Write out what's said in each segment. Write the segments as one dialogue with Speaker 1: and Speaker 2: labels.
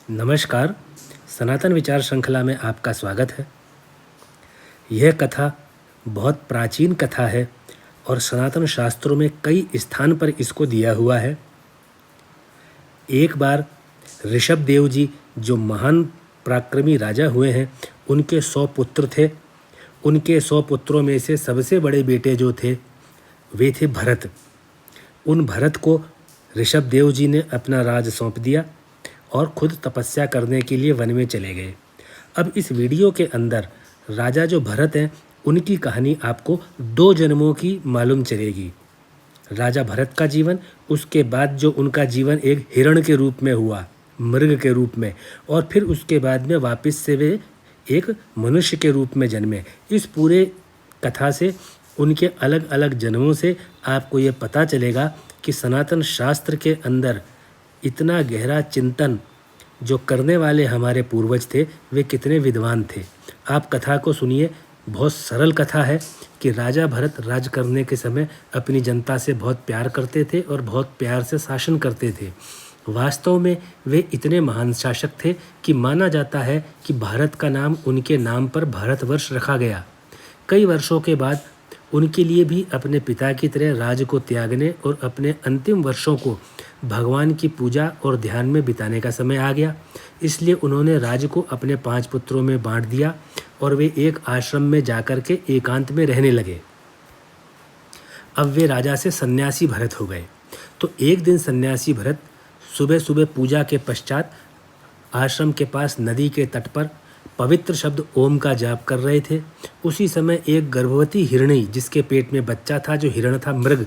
Speaker 1: नमस्कार। सनातन विचार श्रृंखला में आपका स्वागत है। यह कथा बहुत प्राचीन कथा है और सनातन शास्त्रों में कई स्थान पर इसको दिया हुआ है। एक बार ऋषभ देव जी जो महान पराक्रमी राजा हुए हैं, उनके 100 पुत्र थे। उनके 100 पुत्रों में से सबसे बड़े बेटे जो थे वे थे भरत। उन भरत को ऋषभ देव जी ने अपना राज सौंप दिया और खुद तपस्या करने के लिए वन में चले गए। अब इस वीडियो के अंदर राजा जो भरत हैं, उनकी कहानी आपको 2 जन्मों की मालूम चलेगी। राजा भरत का जीवन, उसके बाद जो उनका जीवन एक हिरण के रूप में हुआ, मृग के रूप में, और फिर उसके बाद में वापस से वे एक मनुष्य के रूप में जन्मे। इस पूरे कथा से, उनके अलग अलग जन्मों से आपको ये पता चलेगा कि सनातन शास्त्र के अंदर इतना गहरा चिंतन जो करने वाले हमारे पूर्वज थे, वे कितने विद्वान थे। आप कथा को सुनिए। बहुत सरल कथा है कि राजा भरत राज करने के समय अपनी जनता से बहुत प्यार करते थे और बहुत प्यार से शासन करते थे। वास्तव में वे इतने महान शासक थे कि माना जाता है कि भारत का नाम उनके नाम पर भारतवर्ष रखा गया। कई वर्षों के बाद उनके लिए भी अपने पिता की तरह राज को त्यागने और अपने अंतिम वर्षों को भगवान की पूजा और ध्यान में बिताने का समय आ गया। इसलिए उन्होंने राज को अपने 5 पुत्रों में बांट दिया और वे एक आश्रम में जाकर के एकांत में रहने लगे। अब वे राजा से सन्यासी भरत हो गए। तो एक दिन सन्यासी भरत सुबह सुबह पूजा के पश्चात आश्रम के पास नदी के तट पर पवित्र शब्द ओम का जाप कर रहे थे। उसी समय एक गर्भवती हिरणी, जिसके पेट में बच्चा था, जो हिरण था, मृग,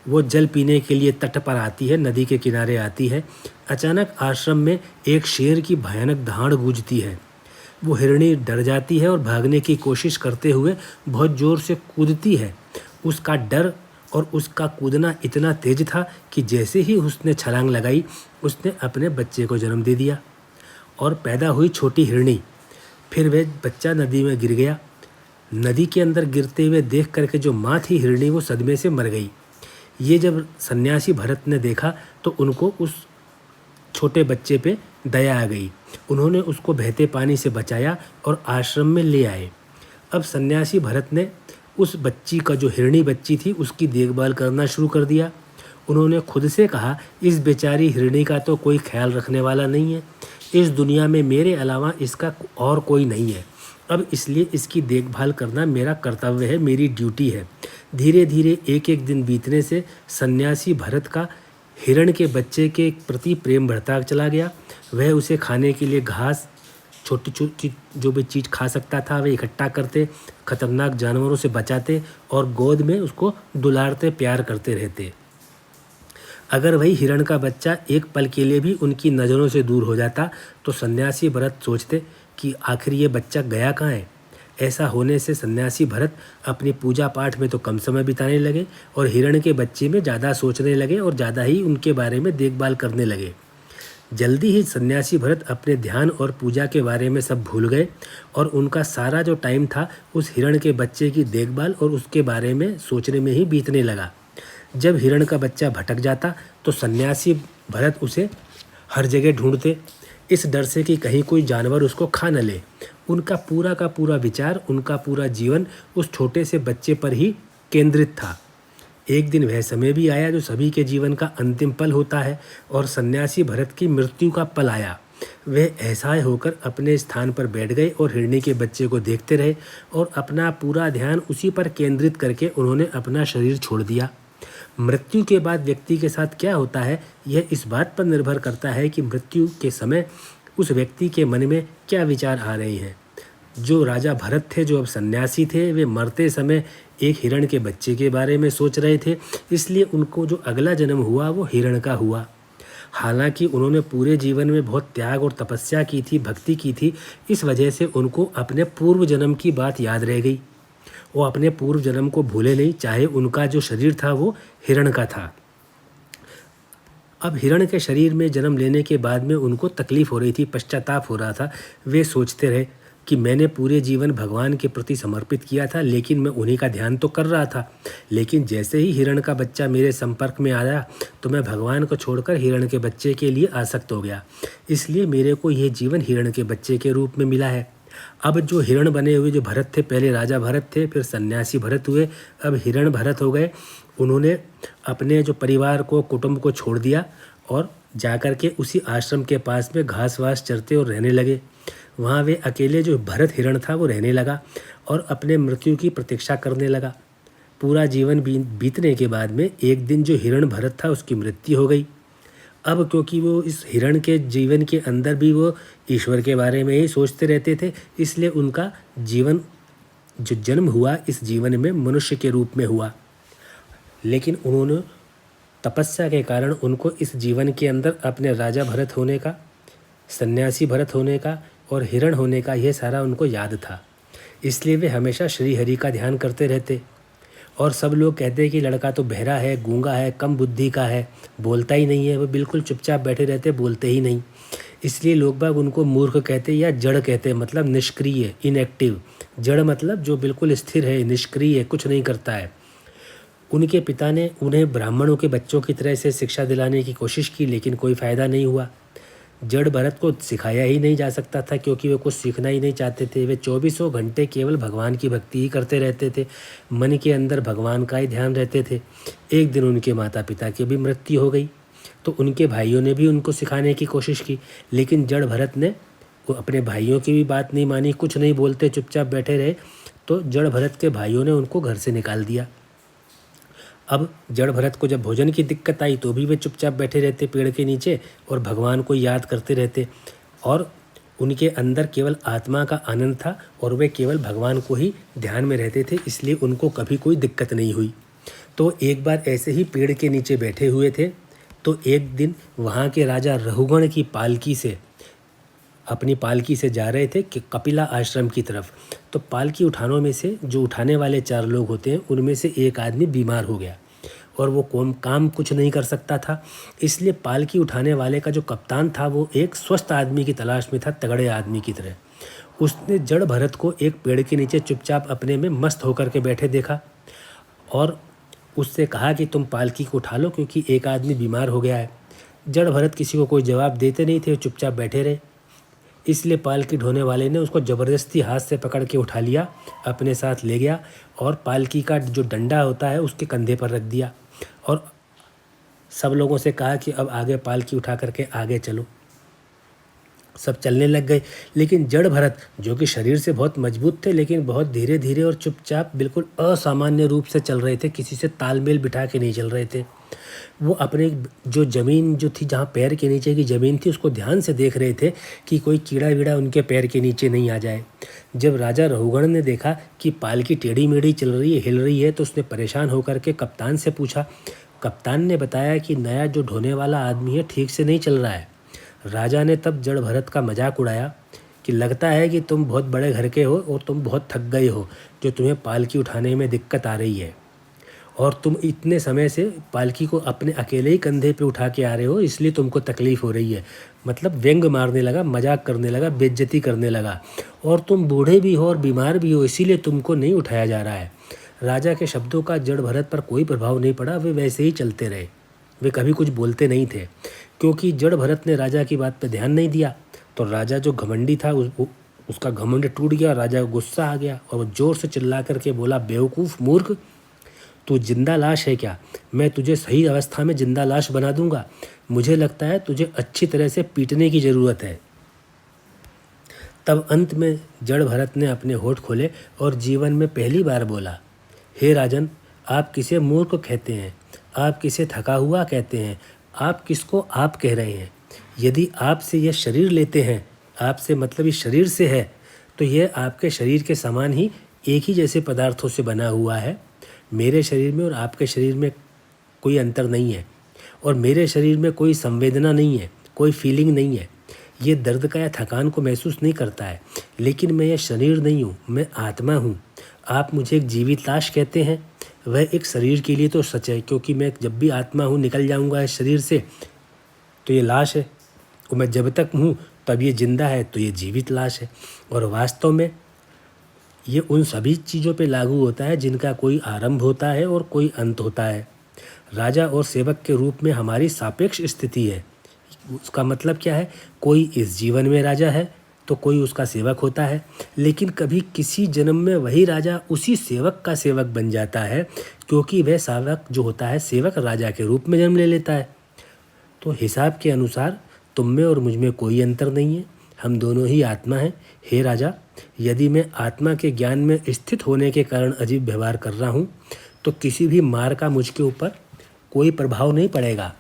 Speaker 1: वो जल पीने के लिए तट पर आती है, नदी के किनारे आती है। अचानक आश्रम में एक शेर की भयानक दहाड़ गूंजती है। वो हिरणी डर जाती है और भागने की कोशिश करते हुए बहुत ज़ोर से कूदती है। उसका डर और उसका कूदना इतना तेज था कि जैसे ही उसने छलांग लगाई, उसने अपने बच्चे को जन्म दे दिया और पैदा हुई छोटी हिरणी। फिर वह बच्चा नदी में गिर गया। नदी के अंदर गिरते हुए देख करके जो माँ थी हिरणी, वो सदमे से मर गई। ये जब सन्यासी भरत ने देखा तो उनको उस छोटे बच्चे पे दया आ गई। उन्होंने उसको बहते पानी से बचाया और आश्रम में ले आए। अब सन्यासी भरत ने उस बच्ची का, जो हिरणी बच्ची थी, उसकी देखभाल करना शुरू कर दिया। उन्होंने खुद से कहा, इस बेचारी हिरणी का तो कोई ख्याल रखने वाला नहीं है। इस दुनिया में मेरे अलावा इसका और कोई नहीं है। अब इसलिए इसकी देखभाल करना मेरा कर्तव्य है, मेरी ड्यूटी है। धीरे धीरे एक एक दिन बीतने से सन्यासी भरत का हिरण के बच्चे के प्रति प्रेम बढ़ता चला गया। वह उसे खाने के लिए घास, छोटी छोटी जो भी चीज़ खा सकता था, वे इकट्ठा करते, खतरनाक जानवरों से बचाते और गोद में उसको दुलारते, प्यार करते रहते। अगर वही हिरण का बच्चा एक पल के लिए भी उनकी नज़रों से दूर हो जाता तो सन्यासी भरत सोचते कि आखिर ये बच्चा गया कहाँ है। ऐसा होने से सन्यासी भरत अपनी पूजा पाठ में तो कम समय बिताने लगे और हिरण के बच्चे में ज़्यादा सोचने लगे और ज़्यादा ही उनके बारे में देखभाल करने लगे। जल्दी ही सन्यासी भरत अपने ध्यान और पूजा के बारे में सब भूल गए और उनका सारा जो टाइम था उस हिरण के बच्चे की देखभाल और उसके बारे में सोचने में ही बीतने लगा। जब हिरण का बच्चा भटक जाता तो सन्यासी भरत उसे हर जगह ढूंढते, इस डर से कि कहीं कोई जानवर उसको खा न ले। उनका पूरा का पूरा विचार, उनका पूरा जीवन उस छोटे से बच्चे पर ही केंद्रित था। एक दिन वह समय भी आया जो सभी के जीवन का अंतिम पल होता है और सन्यासी भरत की मृत्यु का पल आया। वह असहाय होकर अपने स्थान पर बैठ गए और हिरणी के बच्चे को देखते रहे और अपना पूरा ध्यान उसी पर केंद्रित करके उन्होंने अपना शरीर छोड़ दिया। मृत्यु के बाद व्यक्ति के साथ क्या होता है, यह इस बात पर निर्भर करता है कि मृत्यु के समय उस व्यक्ति के मन में क्या विचार आ रहे हैं। जो राजा भरत थे, जो अब सन्यासी थे, वे मरते समय एक हिरण के बच्चे के बारे में सोच रहे थे, इसलिए उनको जो अगला जन्म हुआ वो हिरण का हुआ। हालांकि उन्होंने पूरे जीवन में बहुत त्याग और तपस्या की थी, भक्ति की थी, इस वजह से उनको अपने पूर्व जन्म की बात याद रह गई। वो अपने पूर्व जन्म को भूले नहीं, चाहे उनका जो शरीर था वो हिरण का था। अब हिरण के शरीर में जन्म लेने के बाद में उनको तकलीफ़ हो रही थी, पश्चाताप हो रहा था। वे सोचते रहे, कि मैंने पूरे जीवन भगवान के प्रति समर्पित किया था, लेकिन मैं उन्हीं का ध्यान तो कर रहा था। लेकिन जैसे ही हिरण का बच्चा मेरे संपर्क में आया तो मैं भगवान को छोड़कर हिरण के बच्चे के लिए आसक्त हो गया। इसलिए मेरे को यह जीवन हिरण के बच्चे के रूप में मिला है। अब जो हिरण बने हुए जो भरत थे, पहले राजा भरत थे, फिर सन्यासी भरत हुए, अब हिरण भरत हो गए। उन्होंने अपने जो परिवार को, कुटुंब को छोड़ दिया और जाकर के उसी आश्रम के पास में घास वास चरते और रहने लगे। वहाँ वे अकेले जो भरत हिरण था वो रहने लगा और अपने मृत्यु की प्रतीक्षा करने लगा। पूरा जीवन बीतने के बाद में एक दिन जो हिरण भरत था उसकी मृत्यु हो गई। अब क्योंकि वो इस हिरण के जीवन के अंदर भी वो ईश्वर के बारे में ही सोचते रहते थे, इसलिए उनका जीवन जो जन्म हुआ इस जीवन में मनुष्य के रूप में हुआ। लेकिन उन्होंने तपस्या के कारण उनको इस जीवन के अंदर अपने राजा भरत होने का, सन्यासी भरत होने का और हिरण होने का यह सारा उनको याद था। इसलिए वे हमेशा श्री हरि का ध्यान करते रहते। और सब लोग कहते हैं कि लड़का तो बहरा है, गूंगा है, कम बुद्धि का है, बोलता ही नहीं है, वो बिल्कुल चुपचाप बैठे रहते, बोलते ही नहीं। इसलिए लोग बाग उनको मूर्ख कहते या जड़ कहते, मतलब निष्क्रिय, इनएक्टिव। जड़ मतलब जो बिल्कुल स्थिर है, निष्क्रिय है, कुछ नहीं करता है। उनके पिता ने उन्हें ब्राह्मणों के बच्चों की तरह से शिक्षा दिलाने की कोशिश की, लेकिन कोई फ़ायदा नहीं हुआ। जड़ भरत को सिखाया ही नहीं जा सकता था, क्योंकि वे कुछ सीखना ही नहीं चाहते थे। वे 24 घंटे केवल भगवान की भक्ति ही करते रहते थे, मन के अंदर भगवान का ही ध्यान रहते थे। एक दिन उनके माता पिता की भी मृत्यु हो गई, तो उनके भाइयों ने भी उनको सिखाने की कोशिश की, लेकिन जड़ भरत ने वो अपने भाइयों की भी बात नहीं मानी, कुछ नहीं बोलते, चुपचाप बैठे रहे। तो जड़ भरत के भाइयों ने उनको घर से निकाल दिया। अब जड़ भरत को जब भोजन की दिक्कत आई तो भी वे चुपचाप बैठे रहते पेड़ के नीचे और भगवान को याद करते रहते, और उनके अंदर केवल आत्मा का आनंद था और वे केवल भगवान को ही ध्यान में रहते थे, इसलिए उनको कभी कोई दिक्कत नहीं हुई। तो एक बार ऐसे ही पेड़ के नीचे बैठे हुए थे, तो एक दिन वहाँ के राजा रहुगण की पालकी से, अपनी पालकी से जा रहे थे कि कपिला आश्रम की तरफ। तो पालकी उठानों में से जो उठाने वाले 4 लोग होते हैं उनमें से एक आदमी बीमार हो गया और वो काम कुछ नहीं कर सकता था। इसलिए पालकी उठाने वाले का जो कप्तान था वो एक स्वस्थ आदमी की तलाश में था, तगड़े आदमी की तरह। उसने जड़ भरत को एक पेड़ के नीचे चुपचाप अपने में मस्त होकर के बैठे देखा और उससे कहा कि तुम पालकी को उठा लो, क्योंकि एक आदमी बीमार हो गया है। जड़ भरत किसी को कोई जवाब देते नहीं थे, चुपचाप बैठे रहे। इसलिए पालकी ढोने वाले ने उसको ज़बरदस्ती हाथ से पकड़ के उठा लिया, अपने साथ ले गया और पालकी का जो डंडा होता है उसके कंधे पर रख दिया और सब लोगों से कहा कि अब आगे पालकी उठा करके आगे चलो। सब चलने लग गए, लेकिन जड़ भरत जो कि शरीर से बहुत मजबूत थे, लेकिन बहुत धीरे धीरे और चुपचाप बिल्कुल असामान्य रूप से चल रहे थे, किसी से तालमेल बिठा के नहीं चल रहे थे। वो अपने जो ज़मीन जो थी, जहाँ पैर के नीचे की ज़मीन थी, उसको ध्यान से देख रहे थे कि कोई कीड़ा वीड़ा उनके पैर के नीचे नहीं आ जाए। जब राजा रहुगण ने देखा कि पालकी टेढ़ी मेढ़ी चल रही है, हिल रही है, तो उसने परेशान होकर के कप्तान से पूछा। कप्तान ने बताया कि नया जो ढोने वाला आदमी है ठीक से नहीं चल रहा है। राजा ने तब जड़ भरत का मजाक उड़ाया कि लगता है कि तुम बहुत बड़े घर के हो और तुम बहुत थक गए हो, जो तुम्हें पालकी उठाने में दिक्कत आ रही है, और तुम इतने समय से पालकी को अपने अकेले ही कंधे पे उठा के आ रहे हो, इसलिए तुमको तकलीफ़ हो रही है। मतलब व्यंग मारने लगा, मजाक करने लगा, बेइज्जती करने लगा, और तुम बूढ़े भी हो और बीमार भी हो, इसीलिए तुमको नहीं उठाया जा रहा है। राजा के शब्दों का जड़ भरत पर कोई प्रभाव नहीं पड़ा, वे वैसे ही चलते रहे। वे कभी कुछ बोलते नहीं थे, क्योंकि जड़ भरत ने राजा की बात पर ध्यान नहीं दिया। तो राजा जो घमंडी था उसका घमंड टूट गया, राजा को गुस्सा आ गया और वो ज़ोर से चिल्ला करके बोला, बेवकूफ़ मूर्ख, तू जिंदा लाश है क्या? मैं तुझे सही अवस्था में जिंदा लाश बना दूंगा। मुझे लगता है तुझे अच्छी तरह से पीटने की ज़रूरत है। तब अंत में जड़ भरत ने अपने होठ खोले और जीवन में पहली बार बोला, हे राजन, आप किसे मूर्ख कहते हैं? आप किसे थका हुआ कहते हैं? आप किसको आप कह रहे हैं? यदि आपसे यह शरीर लेते हैं, आपसे मतलब इस शरीर से है, तो यह आपके शरीर के समान ही एक ही जैसे पदार्थों से बना हुआ है। मेरे शरीर में और आपके शरीर में कोई अंतर नहीं है, और मेरे शरीर में कोई संवेदना नहीं है, कोई फीलिंग नहीं है। ये दर्द का या थकान को महसूस नहीं करता है, लेकिन मैं यह शरीर नहीं हूँ, मैं आत्मा हूँ। आप मुझे एक जीवित लाश कहते हैं, वह एक शरीर के लिए तो सच है, क्योंकि मैं जब भी आत्मा हूँ निकल जाऊँगा इस शरीर से, तो ये लाश है। और मैं जब तक हूँ तब ये जिंदा है, तो ये जीवित लाश है। और वास्तव में ये उन सभी चीज़ों पे लागू होता है जिनका कोई आरंभ होता है और कोई अंत होता है। राजा और सेवक के रूप में हमारी सापेक्ष स्थिति है। उसका मतलब क्या है? कोई इस जीवन में राजा है तो कोई उसका सेवक होता है, लेकिन कभी किसी जन्म में वही राजा उसी सेवक का सेवक बन जाता है, क्योंकि वह सेवक जो होता है सेवक राजा के रूप में जन्म ले लेता है। तो हिसाब के अनुसार तुम में और मुझ में कोई अंतर नहीं है, हम दोनों ही आत्मा हैं। हे राजा, यदि मैं आत्मा के ज्ञान में स्थित होने के कारण अजीब व्यवहार कर रहा हूँ तो किसी भी मार का मुझ के ऊपर कोई प्रभाव नहीं पड़ेगा,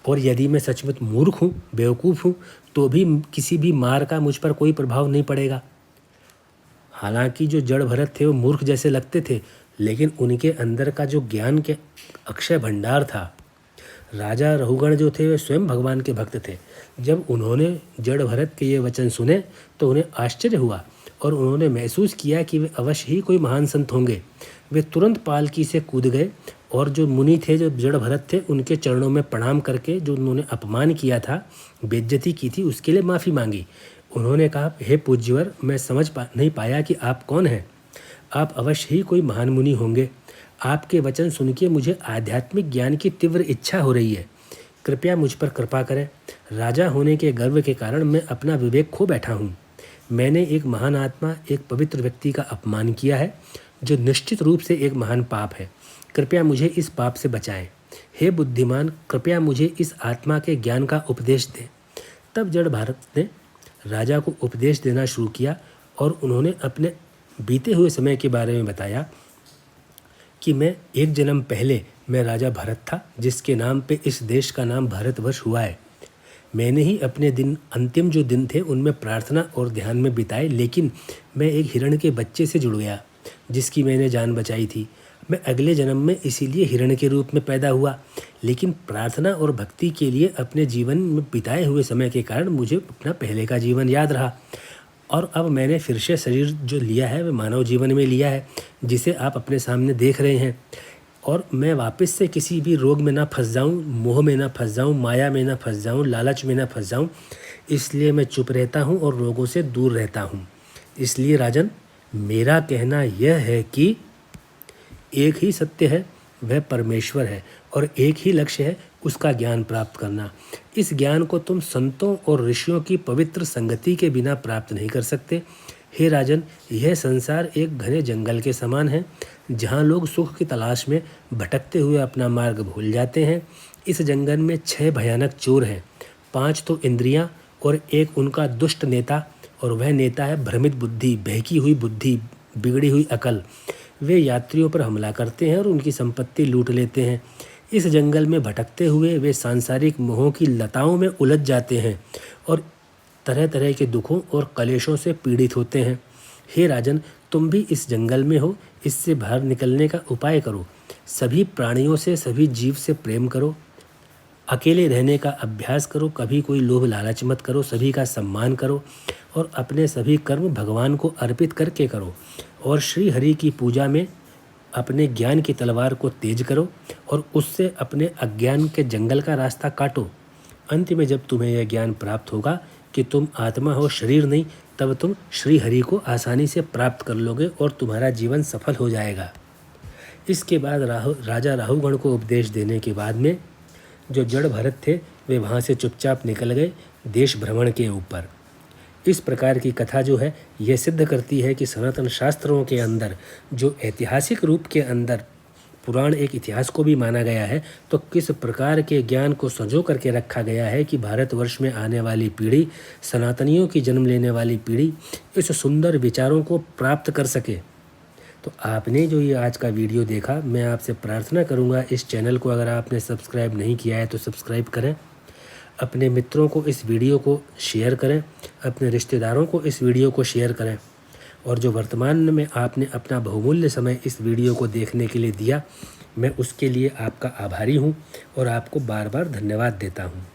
Speaker 1: और यदि मैं सचमुच मूर्ख हूँ, बेवकूफ़ हूँ, तो भी किसी भी मार का मुझ पर कोई प्रभाव नहीं पड़ेगा। हालांकि जो जड़ भरत थे वो मूर्ख जैसे लगते थे, लेकिन उनके अंदर का जो ज्ञान के अक्षय भंडार था। राजा रहुगण जो थे वे स्वयं भगवान के भक्त थे। जब उन्होंने जड़ भरत के ये वचन सुने तो उन्हें आश्चर्य हुआ और उन्होंने महसूस किया कि वे अवश्य ही कोई महान संत होंगे। वे तुरंत पालकी से कूद गए और जो मुनि थे, जो जड़ भरत थे, उनके चरणों में प्रणाम करके जो उन्होंने अपमान किया था, बेइज्जती की थी, उसके लिए माफ़ी मांगी। उन्होंने कहा, हे पूज्यवर, मैं समझ नहीं पाया कि आप कौन हैं। आप अवश्य ही कोई महान मुनि होंगे। आपके वचन सुन के मुझे आध्यात्मिक ज्ञान की तीव्र इच्छा हो रही है। कृपया मुझ पर कृपा करें। राजा होने के गर्व के कारण मैं अपना विवेक खो बैठा हूँ। मैंने एक महान आत्मा, एक पवित्र व्यक्ति का अपमान किया है, जो निश्चित रूप से एक महान पाप है। कृपया मुझे इस पाप से बचाएं। हे बुद्धिमान, कृपया मुझे इस आत्मा के ज्ञान का उपदेश दें। तब जड़ भरत ने राजा को उपदेश देना शुरू किया और उन्होंने अपने बीते हुए समय के बारे में बताया कि मैं एक जन्म पहले मैं राजा भरत था, जिसके नाम पे इस देश का नाम भारतवर्ष हुआ है। मैंने ही अपने दिन, अंतिम जो दिन थे, उनमें प्रार्थना और ध्यान में बिताए, लेकिन मैं एक हिरण के बच्चे से जुड़ गया जिसकी मैंने जान बचाई थी। मैं अगले जन्म में इसीलिए हिरण के रूप में पैदा हुआ, लेकिन प्रार्थना और भक्ति के लिए अपने जीवन में बिताए हुए समय के कारण मुझे अपना पहले का जीवन याद रहा, और अब मैंने फिर से शरीर जो लिया है वह मानव जीवन में लिया है, जिसे आप अपने सामने देख रहे हैं। और मैं वापस से किसी भी रोग में ना फंस जाऊं, मोह में ना फंस जाऊं, माया में ना फंस जाऊं, लालच में ना फंस जाऊं, इसलिए मैं चुप रहता हूं और रोगों से दूर रहता हूं। इसलिए राजन, मेरा कहना यह है कि एक ही सत्य है, वह परमेश्वर है, और एक ही लक्ष्य है, उसका ज्ञान प्राप्त करना। इस ज्ञान को तुम संतों और ऋषियों की पवित्र संगति के बिना प्राप्त नहीं कर सकते। हे राजन, यह संसार एक घने जंगल के समान है, जहाँ लोग सुख की तलाश में भटकते हुए अपना मार्ग भूल जाते हैं। इस जंगल में 6 भयानक चोर हैं, 5 तो इंद्रियां और एक उनका दुष्ट नेता, और वह नेता है भ्रमित बुद्धि, बहकी हुई बुद्धि, बिगड़ी हुई अकल। वे यात्रियों पर हमला करते हैं और उनकी संपत्ति लूट लेते हैं। इस जंगल में भटकते हुए वे सांसारिक मोहों की लताओं में उलझ जाते हैं और तरह तरह के दुखों और कलेशों से पीड़ित होते हैं। हे राजन, तुम भी इस जंगल में हो, इससे बाहर निकलने का उपाय करो। सभी प्राणियों से, सभी जीव से प्रेम करो, अकेले रहने का अभ्यास करो, कभी कोई लोभ लालच मत करो, सभी का सम्मान करो और अपने सभी कर्म भगवान को अर्पित करके करो, और श्री हरि की पूजा में अपने ज्ञान की तलवार को तेज करो और उससे अपने अज्ञान के जंगल का रास्ता काटो। अंत में जब तुम्हें यह ज्ञान प्राप्त होगा कि तुम आत्मा हो, शरीर नहीं, तब तुम श्री हरि को आसानी से प्राप्त कर लोगे और तुम्हारा जीवन सफल हो जाएगा। इसके बाद राजा राहुगण को उपदेश देने के बाद में जो जड़ भरत थे वे वहाँ से चुपचाप निकल गए देश भ्रमण के ऊपर। इस प्रकार की कथा जो है यह सिद्ध करती है कि सनातन शास्त्रों के अंदर जो ऐतिहासिक रूप के अंदर पुराण एक इतिहास को भी माना गया है, तो किस प्रकार के ज्ञान को संजो करके रखा गया है कि भारतवर्ष में आने वाली पीढ़ी, सनातनियों की जन्म लेने वाली पीढ़ी इस सुंदर विचारों को प्राप्त कर सके। तो आपने जो ये आज का वीडियो देखा, मैं आपसे प्रार्थना करूँगा इस चैनल को अगर आपने सब्सक्राइब नहीं किया है तो सब्सक्राइब करें, अपने मित्रों को इस वीडियो को शेयर करें, अपने रिश्तेदारों को इस वीडियो को शेयर करें, और जो वर्तमान में आपने अपना बहुमूल्य समय इस वीडियो को देखने के लिए दिया, मैं उसके लिए आपका आभारी हूँ और आपको बार बार धन्यवाद देता हूँ।